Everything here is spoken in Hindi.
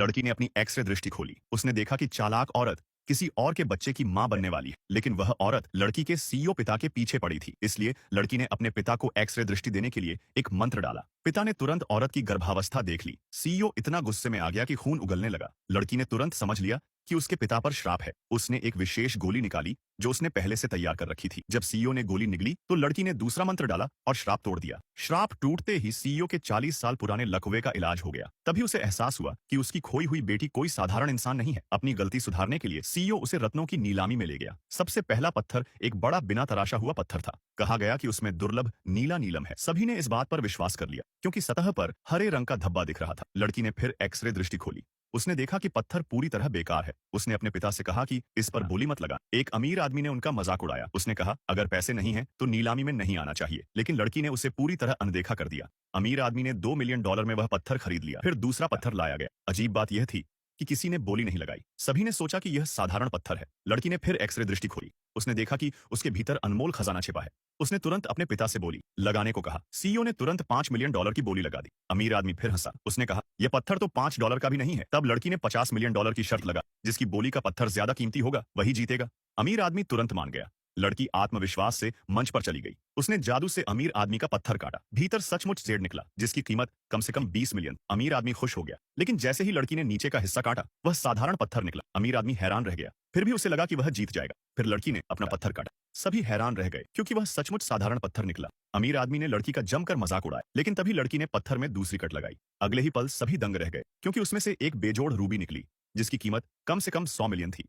लड़की ने अपनी एक्स-रे दृष्टि खोली। उसने देखा कि चालाक औरत किसी और के बच्चे की मां बनने वाली है, लेकिन वह औरत लड़की के सीईओ पिता के पीछे पड़ी थी। इसलिए लड़की ने अपने पिता को एक्स-रे दृष्टि देने के लिए एक मंत्र डाला। पिता ने तुरंत औरत की गर्भावस्था देख ली। सीईओ इतना गुस्से में आ गया कि खून उगलने लगा। लड़की ने तुरंत समझ लिया कि उसके पिता पर श्राप है। उसने एक विशेष गोली निकाली जो उसने पहले से तैयार कर रखी थी। जब सीईओ ने गोली निगली तो लड़की ने दूसरा मंत्र डाला और श्राप तोड़ दिया। श्राप टूटते ही सीईओ के 40 साल पुराने लकवे का इलाज हो गया। तभी उसे एहसास हुआ कि उसकी खोई हुई बेटी कोई साधारण इंसान नहीं है। अपनी गलती सुधारने के लिए सीईओ उसे रत्नों की नीलामी में ले गया। सबसे पहला पत्थर एक बड़ा बिना तराशा हुआ पत्थर था। कहा गया कि उसमें दुर्लभ नीला नीलम है। सभी ने इस बात पर विश्वास कर लिया क्योंकि सतह पर हरे रंग का धब्बा दिख रहा था। लड़की ने फिर एक्स-रे दृष्टि खोली। उसने देखा कि पत्थर पूरी तरह बेकार है। उसने अपने पिता से कहा कि इस पर बोली मत लगा। एक अमीर आदमी ने उनका मजाक उड़ाया। उसने कहा, अगर पैसे नहीं हैं तो नीलामी में नहीं आना चाहिए। लेकिन लड़की ने उसे पूरी तरह अनदेखा कर दिया। अमीर आदमी ने $2 मिलियन में वह पत्थर खरीद लिया। फिर दूसरा पत्थर लाया गया। अजीब बात यह थी कि किसी ने बोली नहीं लगाई। सभी ने सोचा कि यह साधारण पत्थर है। लड़की ने फिर एक्स-रे दृष्टि खोली। उसने देखा कि उसके भीतर अनमोल खजाना छिपा है। उसने तुरंत अपने पिता से बोली लगाने को कहा। सीईओ ने तुरंत $5 मिलियन की बोली लगा दी। अमीर आदमी फिर हंसा। उसने कहा, यह पत्थर तो $5 का भी नहीं है। तब लड़की ने $50 मिलियन की शर्त लगा। जिसकी बोली का पत्थर ज्यादा कीमती होगा वही जीतेगा। अमीर आदमी तुरंत मान गया। लड़की आत्मविश्वास से मंच पर चली गई। उसने जादू से अमीर आदमी का पत्थर काटा। भीतर सचमुच जेड निकला जिसकी कीमत कम से कम 20 मिलियन। अमीर आदमी खुश हो गया। लेकिन जैसे ही लड़की ने नीचे का हिस्सा काटा वह साधारण पत्थर निकला। अमीर आदमी हैरान रह गया। फिर भी उसे लगा कि वह जीत जाएगा। फिर लड़की ने अपना पत्थर काटा। सभी हैरान रह गए क्योंकि वह सचमुच साधारण पत्थर निकला। अमीर आदमी ने लड़की का जमकर मजाक उड़ाया। लेकिन तभी लड़की ने पत्थर में दूसरी कट लगाई। अगले ही पल सभी दंग रह गए क्योंकि उसमें से एक बेजोड़ रूबी निकली जिसकी कीमत कम से कम 100 मिलियन थी।